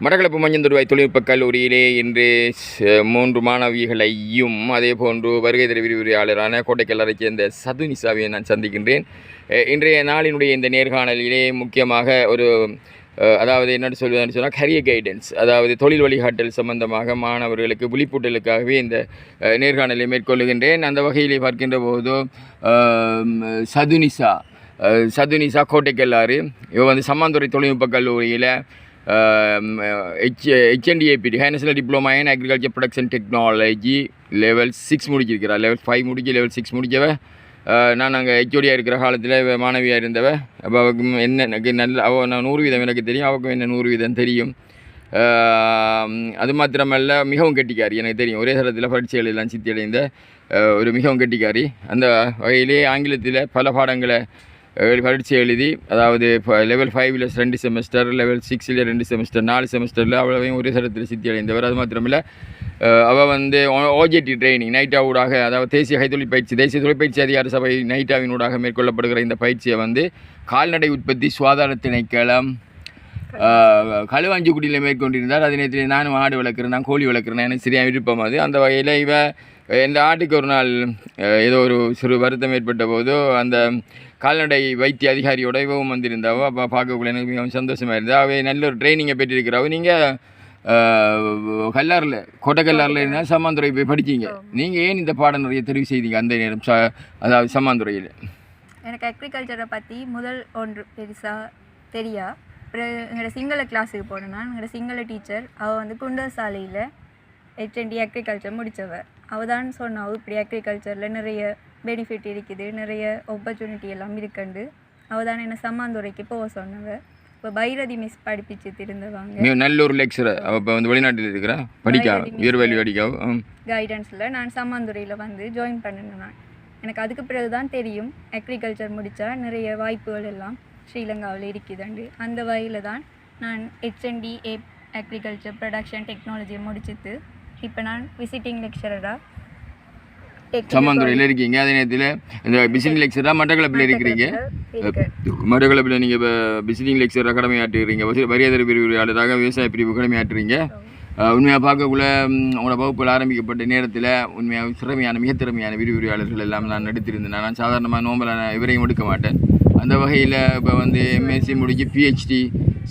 மட்டக்களப்பு மஞ்சந்துருவாய் தொழில்நுட்பக் கல்லூரியிலே இன்று 3 மாணவிகளையும் அதே போன்று வருகை தர விரிவுரையாளரான கோட்டைக்கல்லரைச் சேர்ந்த சதுனிசாவை நான் சந்திக்கின்றேன். இன்றைய நாளினுடைய இந்த நேர்காணலிலே முக்கியமாக ஒரு அதாவது என்னென்னு சொல்வதுன்னு சொன்னால் கரியர் கைடன்ஸ், அதாவது தொழில் வழிகாட்டல் சம்பந்தமாக மாணவர்களுக்கு விழிப்பூட்டலுக்காகவே இந்த நேர்காணலை மேற்கொள்ளுகின்றேன். அந்த வகையிலே பார்க்கின்ற போது சதுனிசா கோட்டைக்கல்லாறு இவ வந்து சம்மாந்துறை தொழில்நுட்பக் கல்லூரியில் HNDAPT national diploma in agriculture production technology level 6 முடிச்சிருக்கிறார். லெவல் 5 முடிச்சு லெவல் 6 முடித்தவ. நான் அங்கே ஹெச்ஓடியாக இருக்கிற காலத்தில் மாணவியாக இருந்தவ. அப்போ அவருக்கு என்ன எனக்கு நல்ல நான் 100% எனக்கு தெரியும், அவருக்கும் என்ன 100% தெரியும். அது மாத்திரமல்ல மிகவும் கெட்டிக்காரி, எனக்கு தெரியும். ஒரே தரத்தில் பரீட்சைகள் எல்லாம் சித்தி அடைந்த ஒரு மிகவும் கெட்டிக்காரி. அந்த வகையிலே ஆங்கிலத்தில் பல பாடங்களை பரீட்சை எழுதி, அதாவது லெவல் 5ல் 2 செமஸ்டர், லெவல் 6ல் 2 செமஸ்டர், 4 செமஸ்டரில் அவ்வளவையும் ஒரே தரத்தில் சித்தி அடைந்தவர். அது மாத்திரமில்லை, அவள் வந்து OJT ட்ரைனிங் நைட்டாவூடாக, அதாவது தேசிய தொழிற்பயிற்சி அதிகார சபை நைட்டாவினூடாக மேற்கொள்ளப்படுகிற இந்த பயிற்சியை வந்து கால்நடை உற்பத்தி சுகாதார திணைக்களம் களுவாஞ்சிக்குடியில் மேற்கொண்டிருந்தார். அதே நேரத்தில் நானும் ஆடு வளர்க்குறேன், நான் கோழி வளர்க்குறேன், எனக்கு சரியாக விருப்பம் அது. அந்த வகையில் இந்த ஆட்டுக்கு ஒரு நாள் ஏதோ ஒரு சிறு வருத்தம் ஏற்பட்ட போது அந்த கால்நடை வைத்திய அதிகாரியோட இவவும் வந்திருந்தாவோ. அப்போ பார்க்கக்குள்ள எனக்கு மிகவும் சந்தோஷமாக இருந்தது. அவை நல்ல ஒரு ட்ரைனிங்கை பெற்றிருக்கிறாவோ. நீங்கள் கோட்டைக்கல்லாரில் இருந்தால் சம்மாந்துறை போய் படிச்சிங்க. நீங்கள் ஏன் இந்த பாடம் நிறைய தெரிவு செய்தீங்க அந்த நேரம், அதாவது சம்மாந்துறையில்? எனக்கு அக்ரிகல்ச்சரை பற்றி முதல் ஒன்று பெருசாக தெரியா. அப்புறம் எங்களோட சிங்கள கிளாஸுக்கு போனேன்னா எங்களோட சிங்கள டீச்சர் அவள் வந்து குண்டசாலையில் HND அக்ரிகல்ச்சர் முடித்தவள். அவள் தான் சொன்னாள், இப்படி அக்ரிகல்ச்சரில் நிறைய பெனிஃபிட் இருக்குது, நிறைய ஆப்பர்ச்சுனிட்டி எல்லாம் இருக்குண்டு. அவள் தான் என்ன சம்மாந்துறைக்கு போக சொன்னவ. இப்போ பைரதி மிஸ் படிப்பிச்சு திருந்தவாங்க. நல்ல ஒரு லெக்சரர். அவள் இப்போ வந்து வெளிநாட்டில் இருக்கிறா, படிக்காவும் கைடன்ஸில் நான் சம்மாந்துறையில் வந்து ஜாயின் பண்ணினேன். எனக்கு அதுக்கு பிறகு தான் தெரியும் அக்ரிகல்ச்சர் முடித்தா நிறைய வாய்ப்புகள் எல்லாம் ஸ்ரீலங்காவில் இருக்குதுண்டு. அந்த வகையில் தான் நான் HND அக்ரிகல்ச்சர் ப்ரொடக்ஷன் டெக்னாலஜியை முடிச்சுட்டு இப்போ நான் விசிட்டிங் லெக்சரராக சம்மாந்துறையில் இருக்கீங்க. அதே நேரத்தில் இந்த விசிட்டிங் லெக்சராக மட்டக்களப்பில் இருக்கிறீங்க. மட்டக்களப்பில் நீங்கள் இப்போ விசிட்டிங் லெக்சராக கடமையாற்றுறீங்க, வரியதர விரிவுரையாளராக விவசாய பிரிவு கடமையாற்றுறீங்க. உண்மையாக பார்க்கக்குள்ள உங்களோட வகுப்புகள் ஆரம்பிக்கப்பட்ட நேரத்தில் உண்மையாக மிக திறமையான விரிவுரையாளர்கள் எல்லாம் நான் எடுத்திருந்தேன். நான் சாதாரணமாக நோம்பல இவரையும் எடுக்க மாட்டேன். அந்த வகையில் இப்போ வந்து MSc முடிச்சு PhD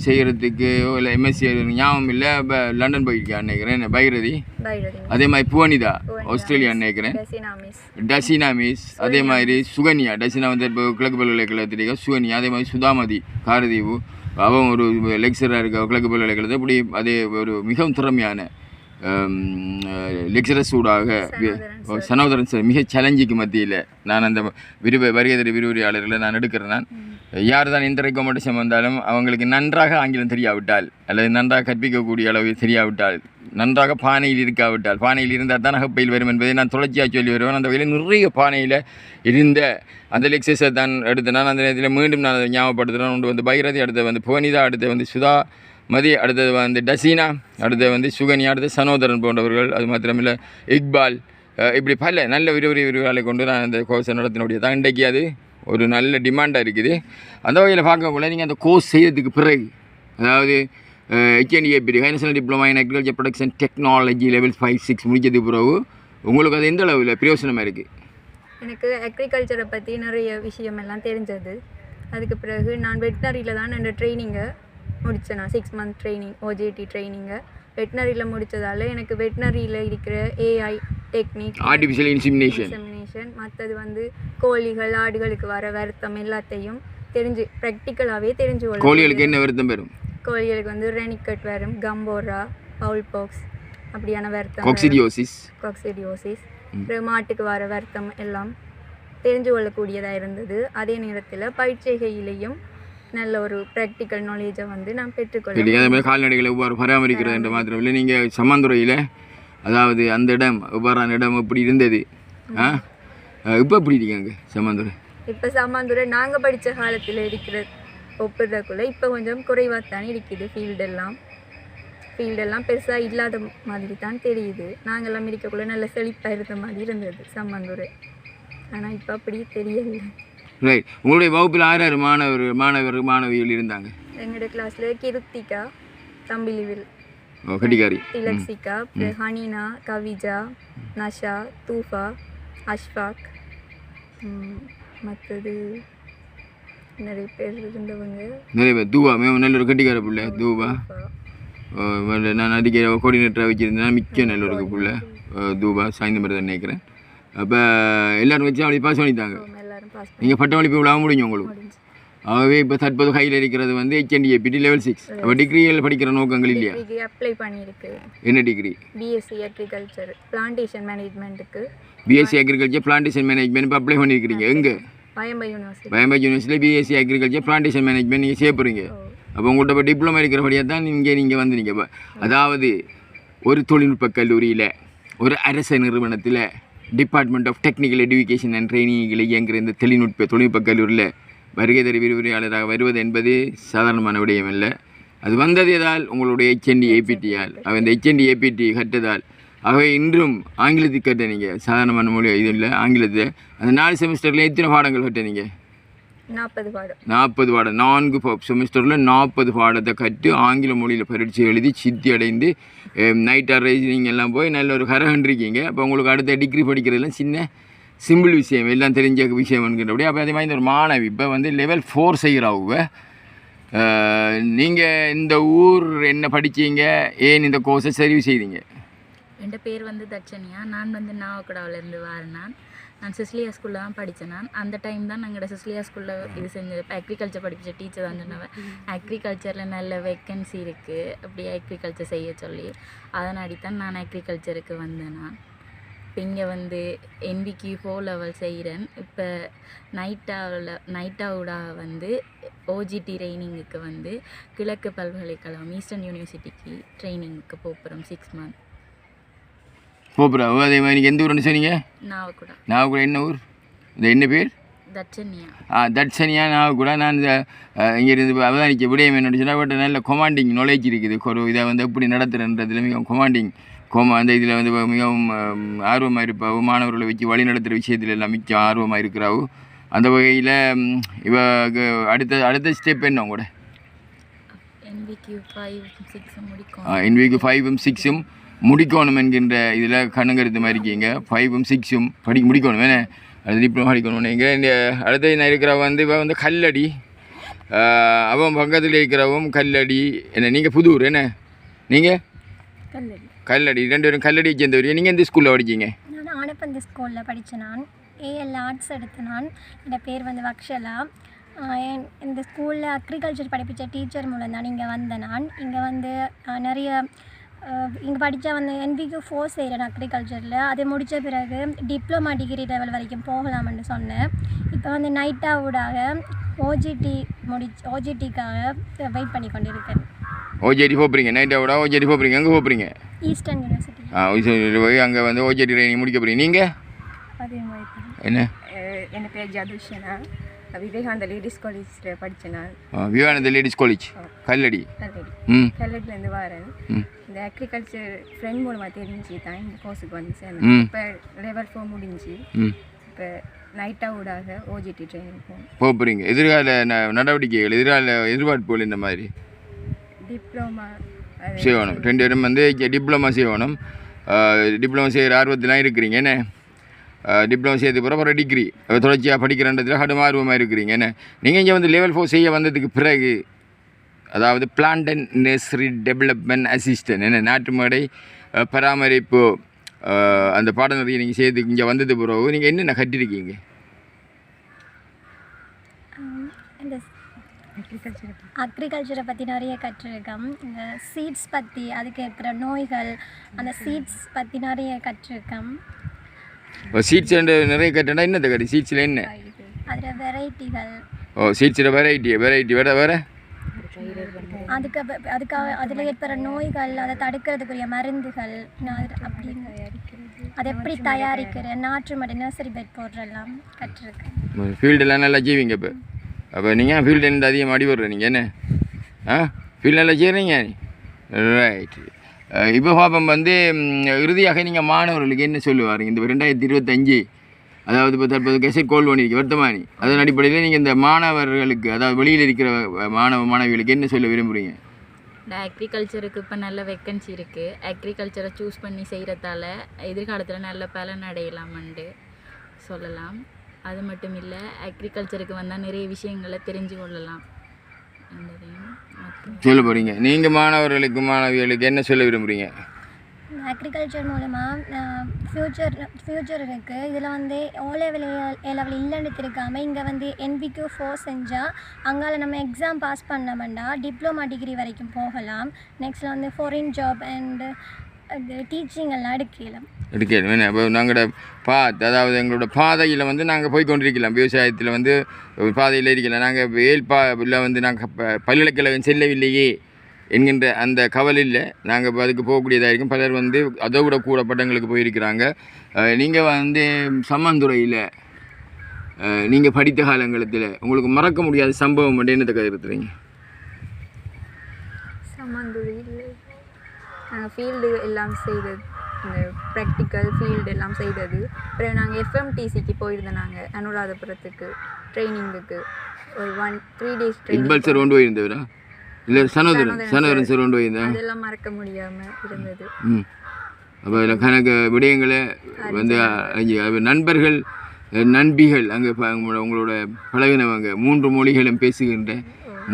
செய்கிறதுக்கு இல்லை MSc ஞாபகம் இல்லை, இப்போ லண்டன் போயிருக்கேன் நினைக்கிறேன் பைரதி. அதே மாதிரி புவனிதா ஆஸ்திரேலியா நினைக்கிறேன், டசினா மிஸ். அதே மாதிரி சுகன்யா, டசினா வந்து இப்போ கிழக்கு பல்கலைக்கழகத்திலேயே சுகன்யா. அதே மாதிரி சுதாமதி காரதீவு, அவன் ஒரு லெக்சராக இருக்க கிழக்கு பல்கலைக்கழகத்தை. இப்படி அதே ஒரு மிகவும் திறமையான லெக்சரர்ஸ் ஊடாக சனோதரன் சார் மிக சேலஞ்சுக்கு மத்தியில் நான் அந்த வருகை விரிவுரையாளர்களை நான் எடுக்கிறேன். நான் யார் தான் எந்த ரெக்கமெண்டேஷன் வந்தாலும் அவங்களுக்கு நன்றாக ஆங்கிலம் தெரியாவிட்டால், அல்லது நன்றாக கற்பிக்கக்கூடிய அளவு தெரியாவிட்டால், நன்றாக பானையில் இருக்காவிட்டால், பானையில் இருந்தால் தான் அகப்பையில் வரும் என்பதை நான் தொடர்ச்சியாக சொல்லி வருவேன். அந்த வகையில் நிறைய பானையில் இருந்த அந்த லெக்சர்ஸை தான் எடுத்து நான் அந்த நேரத்தில் மீண்டும் நான் அதை ஞாபகப்படுத்துகிறேன். ஒன்று வந்து பைரதி, அடுத்து வந்து புவனிதா, அடுத்து வந்து சுதாமதி, அடுத்தது வந்து டசீனா, அடுத்து வந்து சுகன்யா, அடுத்து சனோதரன் போன்றவர்கள். அது மாத்திரமில்லை இக்பால், இப்படி பல நல்ல விரிவுரையாளை கொண்டு நான் அந்த கோர்ஸை நடத்தினுடைய தான் இன்றைக்கு அது ஒரு நல்ல டிமாண்டாக இருக்குது. அந்த வகையில் பார்க்கக்குள்ள நீங்கள் அந்த கோர்ஸ் செய்கிறதுக்கு பிறகு, அதாவது HNDAPT national diploma in agriculture production technology level 5, 6 முடிச்சதுக்கு பிறகு உங்களுக்கு அது எந்த அளவில் பிரயோசனமாக இருக்குது? எனக்கு அக்ரிகல்ச்சரை பற்றி நிறைய விஷயமெல்லாம் தெரிஞ்சது. அதுக்கு பிறகு நான் வெட்டினரியில் தான் என்னோடய ட்ரைனிங்கை முடித்தேன். நான் 6 month ட்ரைனிங், OJT ட்ரைனிங்கை வெட்டினரியில் முடித்ததால் எனக்கு வெட்டினரியில் இருக்கிற AI டெக்னிக், ஆர்டிஃபிஷியல் இன்செமினேஷன், மற்றது வந்து கோழிகள் ஆடுகளுக்கு வர வருத்தம் எல்லாத்தையும் தெரிஞ்சு ப்ராக்டிக்கலாகவே தெரிஞ்சு கொள்ள. கோழிகளுக்கு என்ன வருத்தம் வரும்? கோழிகளுக்கு வந்து ரெனிக்கட் வரும், கம்போரா, பவுல் பாக்ஸ் அப்படியான வருத்தம், காக்சிடியோசிஸ், அப்புறம் மாட்டுக்கு வர வருத்தம் எல்லாம் தெரிஞ்சு கொள்ளக்கூடியதாக இருந்தது. அதே நேரத்தில் பயிற்சிகையிலையும் நல்ல ஒரு ப்ராக்டிக்கல் நாலேஜை வந்து நான் பெற்றுக்கொள்ளேன். அதே மாதிரி கால்நடைகளை எவ்வாறு பராமரிக்கிறது என்ற மாத்திரம் இல்லை. நீங்கள் சம்மாந்துறையில், அதாவது அந்த இடம் எவ்வாறான இடம் எப்படி இருந்தது, இப்போ எப்படி இருக்காங்க சம்மாந்துறை? இப்போ சம்மாந்துறை நாங்கள் படித்த காலத்தில் இருக்கிற ஒப்பிடுறதுக்குள்ளே இப்போ கொஞ்சம் குறைவாக தான் இருக்குது. ஃபீல்டெல்லாம் பெருசாக இல்லாத மாதிரி தான் தெரியுது. நாங்கள்லாம் இருக்கக்குள்ளே நல்ல செழிப்பாக இருந்த மாதிரி இருந்தது சம்மாந்துறை. ஆனால் இப்போ அப்படி தெரியலை. ரைட். உங்களுடைய வகுப்பில் யார் மாணவிகள் இருந்தாங்க? எங்களோட கிளாஸில் கிருத்திகா, தம்பிலிவில் கட்டிக்காரி. திலக்ஷிகா, ஹனீனா, கவிஜா, நஷா, தூஃபா, அஷ்ஃபாக், மற்றது நிறைய பேர் இருந்தவங்க. நிறைய பேர். தூவா நல்ல ஒரு கட்டிக்கார பிள்ளை. தூவா நான் அடிக்க கோஆர்டினேட்டராக வச்சுருந்தேன். மிக்க நல்ல ஒரு பிள்ளை தூவா. சாய்ந்த மாதிரி தான் நினைக்கிறேன். அப்போ எல்லோரும் வச்சு அப்படி பாஸ் பண்ணிட்டாங்க. நீங்கள் பட்டமளிப்பு விழாவும் முடிஞ்சு உங்களுக்கு. ஆகவே இப்போ தற்போது கையில் இருக்கிறது வந்து HNDAPT லெவல் 6. அப்போ டிகிரிகள் படிக்கிற நோக்கங்கள் இல்லையா? அப்ளை பண்ணியிருக்கு. என்ன டிகிரி? BSc அக்ரிகல்ச்சர் பிளான்டேஷன் மேனேஜ்மெண்ட்டுக்கு. BSc அக்ரிகல்ச்சர் பிளான்டேஷன் மேனேஜ்மெண்ட் இப்போ அப்ளை பண்ணியிருக்கிறீங்க. எங்கே? பயம்பை யூனிவர்சிட்டி. பயம்பை யூனிவர்சிட்டியில் BSc அக்ரிகல்ச்சர் பிளான்டேஷன் மேனேஜ்மெண்ட் நீங்கள் சேர்ப்புறீங்க. அப்போ உங்கள்கிட்ட இப்போ டிப்ளமா இருக்கிறபடியாக தான் நீங்கள் வந்து நீங்கள் அதாவது ஒரு தொழில்நுட்ப கல்லூரியில் ஒரு அரச நிறுவனத்தில் department of technical education and ட்ரைனிங்கில் இயங்குகிற இந்த தொழில்நுட்ப கல்லூரியில் வருகை தரு விரிவுரையாளராக வருவது என்பது சாதாரணமான விடயம் இல்லை. அது வந்தது ஏதால் உங்களுடைய HNDAPT-யால். இந்த HNDAPT கற்றதால். ஆகவே இன்றும் ஆங்கிலத்துக்கு கட்ட நீங்கள் சாதாரணமான மொழி இது இல்லை. ஆங்கிலத்தில் அந்த 4 செமஸ்டரில் எத்தனை பாடங்கள் கட்ட நீங்கள்? 40 பாடம். 40 பாடம். 4 செமஸ்டரில் 40 பாடத்தை கற்று ஆங்கில மொழியில் பரீட்சை எழுதி சித்தி அடைந்து நைட்டாக ரைசிங் எல்லாம் போய் நல்ல ஒரு கரகண்டிருக்கீங்க. அப்போ உங்களுக்கு அடுத்த டிகிரி படிக்கிறதுலாம் சின்ன சிம்பிள் விஷயம், எல்லாம் தெரிஞ்ச விஷயம் என்கின்றபடி. அப்போ அதே மாதிரி ஒரு மாணவி இப்போ வந்து லெவல் 4 செய்கிறாவுங்க. நீங்கள் இந்த ஊர் என்ன படித்தீங்க, ஏன் இந்த கோர்ஸை சரிவு செய்தீங்க? என் பேர் வந்து தட்சணியா. நான் வந்து நாவக்கடாவிலேருந்து வரேன். நான் சிஸ்லியா ஸ்கூலில் தான் படித்தேன். அந்த டைம் தான் நாங்கள் சிஸ்லியா ஸ்கூலில் இது செஞ்சது. இப்போ அக்ரிகல்ச்சர் படித்த டீச்சர் தான் சொன்னவன். அக்ரிகல்ச்சரில் நல்ல வேக்கன்சி இருக்குது, அப்படியே அக்ரிகல்ச்சர் செய்ய சொல்லி அதனாடி தான் நான் அக்ரிகல்ச்சருக்கு வந்தேன். நான் இப்போ இங்கே வந்து NVQ 4 லெவல் செய்கிறேன். இப்போ நைட்டாவோட வந்து OGT ட்ரைனிங்குக்கு வந்து கிழக்கு பல்கலைக்கழகம் ஈஸ்டர்ன் யூனிவர்சிட்டிக்கு ட்ரைனிங்குக்கு போகிறோம் 6 மந்த் போப்புறா. அதே மாதிரி நீங்கள் எந்த ஊர்னு சொன்னீங்க? நாவக்கூட. என்ன ஊர்? இந்த என்ன பேர்? தட்சணியா. தட்சணியா. நாவக்கூட. நான் இந்த இங்கேருந்து அவதானிக்க விடயம் என்னென்னு சொன்னால் பட் நல்ல கொமாண்டிங் நாலேஜ் இருக்குது. ஒரு இதை வந்து எப்படி நடத்துகிறன்றதுல மிகவும் கொமாண்டிங் அந்த இதில் வந்து மிகவும் ஆர்வமாக இருப்பாவும். மாணவர்களை வச்சு வழி நடத்துகிற விஷயத்தில் எல்லாம் மிச்சம் ஆர்வமாக இருக்கிறாவும். அந்த வகையில் இவ அடுத்த ஸ்டெப் என்ன கூட? NVQ 5ம் 6ம் முடிக்கணும் என்கின்ற இதில் கண்ணுங்கருத்து மாதிரி இருக்கீங்க. 5ம் 6ம் முடிக்கணும். ஏன்னா அது டிப்ளமா படிக்கணும். நீங்கள் இந்த அடுத்த நான் இருக்கிறவ வந்து இப்போ வந்து கல்லடி, அவன் பக்கத்தில் இருக்கிறவும் கல்லடி. என்ன நீங்கள் புதூர்? என்ன நீங்கள்? கல்லடி. 2 பேரும் கல்லடியை சேர்ந்தவர். நீங்கள் எந்த ஸ்கூலில் படிச்சீங்க? நான் ஆனப்பந்தி ஸ்கூலில் படித்தேன். நான் AL ஆர்ட்ஸ் எடுத்தேன். நான் என்னோட பேர் வந்து வக்ஷலா. இந்த ஸ்கூலில் அக்ரிகல்ச்சர் படிப்பிச்ச டீச்சர் மூலம் தான் இங்கே வந்தேன். நான் இங்கே வந்து நிறைய இங்கே படித்தா வந்து NVQ 4 செய்கிறேன் அக்ரிகல்ச்சரில். அதை முடித்த பிறகு டிப்ளமா டிகிரி லெவல் வரைக்கும் போகலாம்னு சொன்னேன். இப்போ வந்து நைட்டாவோடாக OGTக்காக வெயிட் பண்ணி கொண்டு இருக்கேன். OGT போகிறீங்க? நைட்டாவோட OGT போகிறீங்க? எங்கே போகிறீங்க? Eastern university. ஈஸ்டர்ன் போய் அங்கே வந்து OGT ட்ரைனிங் முடிக்க போகிறீங்க. நீங்கள் அதே மாதிரி என்ன? என் பேர் ஜதுஷனா. விவேகானந்த லேடிஸ் காலேஜில் படித்தேன். நான் விவேகானந்த லேடிஸ் காலேஜ் கல்லடி. கல்லடிலேருந்து வரேன். இந்த அக்ரிகல்ச்சர் ஃப்ரெண்ட் மூலமாக தெரிஞ்சு தான் இந்த கோர்ஸுக்கு வந்து சேர்ந்தேன். இப்போ லெவல் 4 முடிஞ்சு இப்போ நைட்டாவோடாக OGT ட்ரைனிங் போகிறீங்க. எதிர்கால நடவடிக்கைகள், எதிர்பார்ப்புகள் இந்த மாதிரி டிப்ளமா செய்யணும். 2 பேரும் வந்து டிப்ளமா செய்யணும். டிப்ளமா செய்கிற ஆர்வத்திலாம் இருக்கிறீங்க. என்ன டிப்ளமா செய்யறதுக்கு பிறகு டிகிரி தொடர்ச்சியாக படிக்கிறன்றதுல கடும் ஆர்வமாக இருக்கிறீங்க. என்ன நீங்கள் இங்கே வந்து லெவல் 4 செய்ய வந்ததுக்கு பிறகு அதாவது plant and nursery development assistant, என்ன நாட்டு மேடை பராமரிப்பு அந்த பாடநெறியை நீங்கள் செய்யறதுக்கு இங்கே வந்தது பிறகு நீங்கள் என்னென்ன கட்டிருக்கீங்க? அக்ரிகல்ச்சரை பற்றி நிறைய கற்றுருக்கேன். இந்த சீட்ஸ் பற்றி, அதுக்கு இருக்கிற நோய்கள், அந்த சீட்ஸ் பற்றி நிறைய கற்றுருக்கேன். சீட்ஸ் நிறைய கட்டணா என்னத்தை கட்டி? சீட்ஸில் என்ன? அதில் வெரைட்டிகள். சீட்ஸில் வெரைட்டி வேறு அதுக்காக அதில் ஏற்படுற நோய்கள், அதை தடுக்கிறதுக்குரிய மருந்துகள், அதை எப்படி தயாரிக்கிறேன், நாற்று மடை நர்சரி பெட் போடுறெல்லாம் கற்றுருக்கேன். ஃபீல்டெல்லாம் நல்லா செய்வீங்க. இப்போ அப்போ நீங்கள் ஃபீல்டு என்ன அதிகமாக அடி போடுற நீங்கள்? என்ன ஃபீல்டு நல்லா செய்கிறீங்க. ரைட். இப்போ பாப்பம் வந்து இறுதியாக நீங்கள் மாணவர்களுக்கு என்ன சொல்லுவாருங்க? இந்த 2025 அதாவது இப்போ தற்போது கெசட் கோல் பண்ணியிருக்கு வர்த்தமானி, அதன் அடிப்படையில் நீங்கள் இந்த மாணவர்களுக்கு, அதாவது வெளியில் இருக்கிற மாணவிகளுக்கு என்ன சொல்ல விரும்புகிறீங்க? இந்த அக்ரிகல்ச்சருக்கு இப்போ நல்ல வேக்கன்சி இருக்குது. அக்ரிகல்ச்சரை சூஸ் பண்ணி செய்கிறதால எதிர்காலத்தில் நல்ல பலன் அடையலாம்னு சொல்லலாம். அது மட்டும் இல்லை, அக்ரிகல்ச்சருக்கு வந்தால் நிறைய விஷயங்களை தெரிஞ்சு கொள்ளலாம். சொல்ல போகிறீங்க நீங்கள் மாணவர்களுக்கு மாணவிகளுக்கு என்ன சொல்ல விரும்புகிறீங்க? அக்ரிகல்ச்சர் மூலமாக ஃப்யூச்சர் இருக்குது. இதில் வந்து ஓ லெவல் இல்லைன்னு இருக்காமல் இங்கே வந்து NVQ4 செஞ்சால் அங்கால நம்ம எக்ஸாம் பாஸ் பண்ணோம்னா டிப்ளமா டிகிரி வரைக்கும் போகலாம். நெக்ஸ்ட்டில் வந்து ஃபாரின் ஜாப் அண்டு டீச்சிங் எல்லாம் எடுக்கலாம். அப்போ நாங்களோட அதாவது எங்களோட பாதையில் வந்து நாங்கள் போய் கொண்டிருக்கலாம். விவசாயத்தில் வந்து பாதையில் இருக்கலாம். நாங்கள் வேல்பாவில் வந்து நாங்கள் பல்கலைக்கழகம் செல்லவில்லையே என்கின்ற அந்த கவலையில் நாங்கள் அதுக்கு போகக்கூடியதாக இருக்கும். பலர் வந்து அதை விட கூட பட்டங்களுக்கு போயிருக்கிறாங்க. நீங்கள் வந்து சம்மந்துறையில் நீங்கள் படித்த காலங்களத்தில் உங்களுக்கு மறக்க முடியாத சம்பவம் மட்டும் என்னத்தை கருத்துறீங்க? சம்மந்துறையில் நாங்கள் ஃபீல்டு எல்லாம் செய்தது, இந்த ப்ராக்டிக்கல் ஃபீல்டு எல்லாம் செய்தது. அப்புறம் நாங்கள் FMTCக்கு போயிருந்தோம். நாங்கள் அனுராதபுரத்துக்கு ட்ரைனிங்குக்கு ஒரு 3 days ட்ரைனிங். சார் கொண்டு போயிருந்தவரா இல்லை சனோதரன் சார் கொண்டு போயிருந்தேன். அதெல்லாம் மறக்க முடியாமல் இருந்தது. அப்போ இதில் கணக்கு விடயங்களை வந்து நண்பர்கள் நண்பிகள் அங்கே உங்களோட பழகினவங்க 3 மொழிகளும் பேசுகின்ற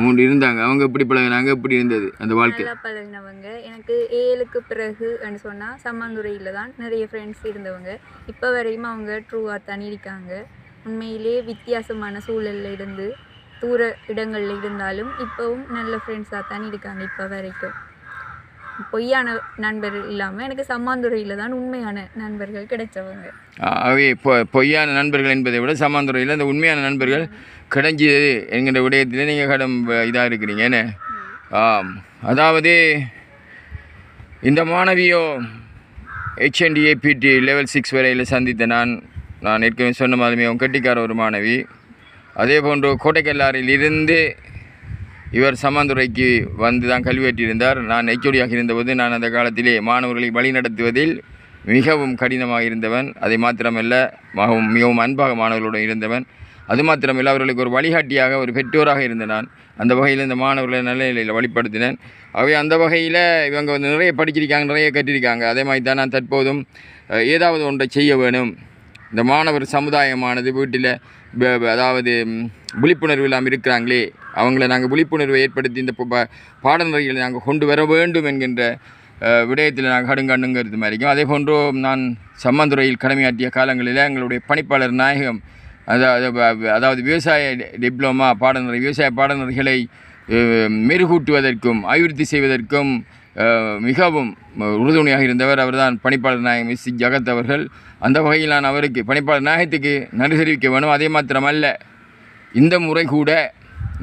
3 இருந்தாங்க. அவங்க எப்படி பழகினாங்க, எப்படி இருந்தது அந்த வாழ்க்கை? நல்லா பழகினவங்க. எனக்கு 7க்கு பிறகு சொன்னால் சம்மந்துறையில் தான் நிறைய ஃப்ரெண்ட்ஸ் இருந்தவங்க. இப்போ வரையும் அவங்க ட்ரூவாக தான் இருக்காங்க. உண்மையிலே வித்தியாசமான சூழலில் இருந்து தூர இடங்களில் இருந்தாலும் இப்போவும் நல்ல ஃப்ரெண்ட்ஸாக தான் இருக்காங்க இப்போ வரைக்கும். பொய்யான நண்பர்கள் இல்லாமல் எனக்கு சம்மாந்துறையில் தான் உண்மையான நண்பர்கள் கிடைச்சவங்க. அவை பொய்யான நண்பர்கள் என்பதை விட சம்மாந்துறையில் அந்த உண்மையான நண்பர்கள் கிடைஞ்சது என்கிற விடயத்தில் நீங்கள் கடும் இதாக இருக்கிறீங்க. என்ன அதாவது இந்த மாணவியோ HND-APT level 6 வரையில் சந்தித்த நான் ஏற்கனவே சொன்ன மாதிரி கெட்டிக்கார ஒரு மாணவி. அதே போன்று கோட்டைக்கல்லாரில் இருந்து இவர் சம்மாந்துறைக்கு வந்து தான் கல்வி கற்றிருந்தார். நான் HOD-யாக இருந்தபோது நான் அந்த காலத்திலே மாணவர்களை வழிநடத்துவதில் மிகவும் கடினமாக இருந்தவன். அதை மாத்திரமல்ல மிகவும் அன்பாக மாணவர்களுடன் இருந்தவன். அது மாத்திரமல்ல அவர்களுக்கு ஒரு வழிகாட்டியாக ஒரு பெற்றோராக இருந்த நான் அந்த வகையில் இந்த மாணவர்களை நல்ல நிலையில் வழிப்படுத்தினேன். அவை அந்த வகையில் இவங்க வந்து நிறைய படிச்சிருக்காங்க, நிறைய கற்றிருக்காங்க. அதே மாதிரி தான் நான் தற்போதும் ஏதாவது ஒன்றை செய்ய வேணும். இந்த மாணவர் சமுதாயமானது வீட்டில் அதாவது விழிப்புணர்வு இல்லாமல் இருக்கிறாங்களே, அவங்கள நாங்கள் விழிப்புணர்வை ஏற்படுத்தி இந்த பாடநெறிகளை நாங்கள் கொண்டு வர வேண்டும் என்கின்ற விடயத்தில் நாங்கள் கடுங்கண்ணுங்கிறது மாதிரிக்கும். அதே போன்று நான் சம்மந்துறையில் கடமையாற்றிய காலங்களில் எங்களுடைய பணிப்பாளர் நாயகம் அதாவது விவசாய டிப்ளமா பாடநெறி விவசாய பாடநெறிகளை மெருகூட்டுவதற்கும் அபிவிருத்தி செய்வதற்கும் மிகவும் உறுதுணையாக இருந்தவர் அவர்தான் பணிப்பாளர் நாயகம் மிஸ் ஜகத் அவர்கள். அந்த வகையில் நான் அவருக்கு பணிப்பாளர் நாயகத்துக்கு நன்றி தெரிவிக்க வேணும். அதே மாத்திரமல்ல, இந்த முறை கூட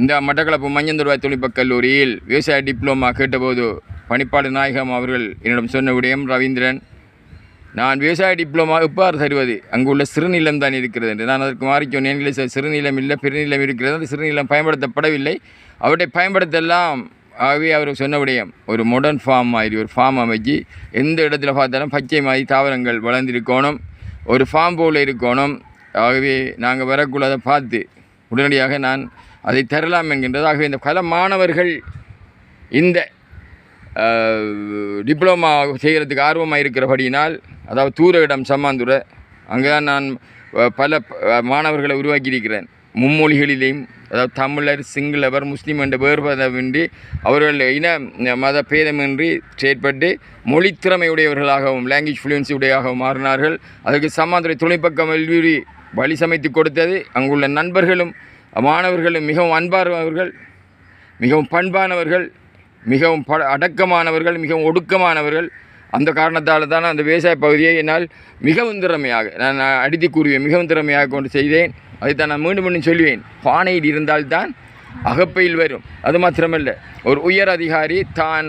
இந்த மட்டக்களப்பு மஞ்சந்தூர்வாய் தொழில்நுட்பக் கல்லூரியில் விவசாய டிப்ளமா கேட்டபோது பணிப்பாளர் நாயகம் அவர்கள் என்னிடம் சொன்ன விடயம், ரவீந்திரன், நான் விவசாய டிப்ளமா எவ்வாறு தருவது, அங்குள்ள சிறுநிலம் தான் இருக்கிறது என்று. நான் அதற்கு மாறி சொன்னேன், சிறுநிலம் இல்லை பெருநிலம் இருக்கிறது, அந்த சிறுநிலம் பயன்படுத்தப்படவில்லை, அவற்றை பயன்படுத்தலாம். ஆகவே அவர் சொன்ன விடயம் ஒரு மாடர்ன் ஃபார்ம் மாதிரி ஒரு ஃபார்ம் அமைச்சு எந்த இடத்துல பார்த்தாலும் பச்சை மாதிரி தாவரங்கள் வளர்ந்திருக்கணும், ஒரு ஃபார்ம் போல் இருக்கணும். ஆகவே நாங்கள் வரக்குள்ள அதை பார்த்து உடனடியாக நான் அதை தரலாம் என்கின்றது. ஆகவே இந்த பல மாணவர்கள் இந்த டிப்ளமா செய்கிறதுக்கு ஆர்வமாக இருக்கிறபடியினால், அதாவது தூர இடம் சம்மாந்துறை, அங்கே தான் நான் பல மாணவர்களை உருவாக்கியிருக்கிறேன். மும்மொழிகளிலேயும், அதாவது தமிழர், சிங்களவர், முஸ்லீம் என்ற வேறுபதமின்றி அவர்கள் இன மத பேதமின்றி செயற்பட்டு மொழித்திறமையுடையவர்களாகவும் லாங்குவேஜ் ஃப்ளூயன்சி உடையாகவும் மாறினார்கள். அதற்கு சம்மாந்துறை தொழில்நுட்ப கல்லூரி வழி சமைத்து கொடுத்தது. அங்குள்ள நண்பர்களும் மாணவர்களும் மிகவும் அன்பானவர்கள், மிகவும் பண்பானவர்கள், மிகவும் அடக்கமானவர்கள், மிகவும் ஒடுக்கமானவர்கள். அந்த காரணத்தால் தான் அந்த விவசாய பகுதியை என்னால் மிகவும் திறமையாக நான் அடித்து கூறுவேன், மிகவும் திறமையாக கொண்டு செய்தேன். அதைத்தான் நான் மீண்டும் மீண்டும் சொல்லுவேன், பானையில் இருந்தால்தான் அகப்பையில் வரும். அது மாத்திரமல்ல, ஒரு உயர் அதிகாரி தான்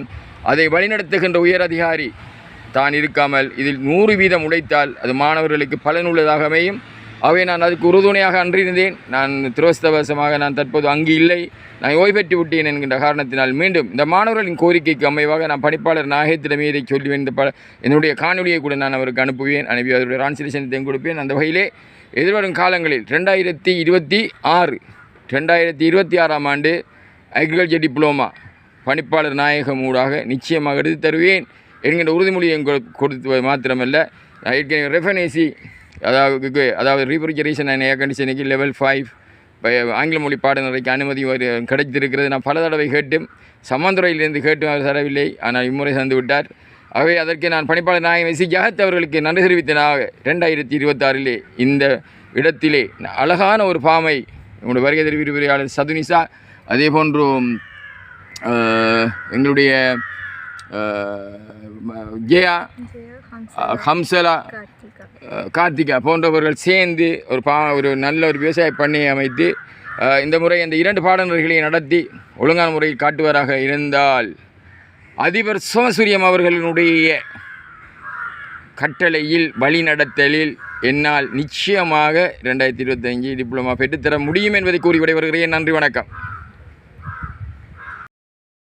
அதை வழிநடத்துகின்ற உயர் அதிகாரி தான் இருக்காமல் இதில் 100% உழைத்தால் அது மாணவர்களுக்கு பலனுள்ளதாக அமையும். அவை நான் அதுக்கு உறுதுணையாக அன்றிருந்தேன். நான் துரவஸ்தவசமாக நான் தற்போது அங்கு இல்லை, நான் ஓய்வெற்றி விட்டேன் என்கின்ற காரணத்தினால் மீண்டும் இந்த மாணவர்களின் கோரிக்கைக்கு அமைவாக நான் பணிப்பாளர் நாயகத்திடமே இதை சொல்லுவேன். என்னுடைய காணொலியை கூட நான் அவருக்கு அனுப்புவேன், அனுப்பி அதனுடைய டிரான்ஸ்லேஷனையும் கொடுப்பேன். அந்த வகையிலே எதிர்வரும் காலங்களில் 2026 2026ஆம் ஆண்டு அக்ரிகல்ச்சர் டிப்ளமா பணிப்பாளர் நாயகம் ஊடாக நிச்சயமாக எடுத்து தருவேன் என்கின்ற உறுதிமொழியை கொடுத்து மாத்திரமல்ல, ஏற்கனவே ரெஃபனேசி அதாவது ரீஃப்ரிஜரேஷன் அண்ட் ஏர் கண்டிஷனுக்கு லெவல் 5 ஆங்கில மொழி பாடநெறிக்கு அனுமதி கிடைத்திருக்கிறது. நான் பல தடவை கேட்டும் சமந்துறையிலிருந்து கேட்டும் அவர் தரவில்லை, ஆனால் இம்முறை தந்து விட்டார். ஆகவே அதற்கு நான் பணிப்பாளர் நாயகம் சி ஜகத் அவர்களுக்கு நன்றி தெரிவித்தனாக 2026 இந்த இடத்திலே அழகான ஒரு பாமை உங்களுடைய வருகை விரிவுரையாளர் சதுனிசா, அதே போன்று எங்களுடைய ஜெயா, ஹம்சலா, கார்த்திகா போன்றவர்கள் சேர்ந்து ஒரு நல்ல ஒரு விவசாய பண்ணையை அமைத்து இந்த முறை இந்த 2 பாடநெறிகளையும் நடத்தி ஒழுங்கான முறையில் காட்டுவராக இருந்தால் அதிபர் சோமசூரியம் அவர்களினுடைய கட்டளையில் வழிநடத்தலில் என்னால் நிச்சயமாக 2025 டிப்ளமா பெற்றுத்தர முடியும் என்பதை கூறி விடைபெறுகிறேன். நன்றி, வணக்கம்.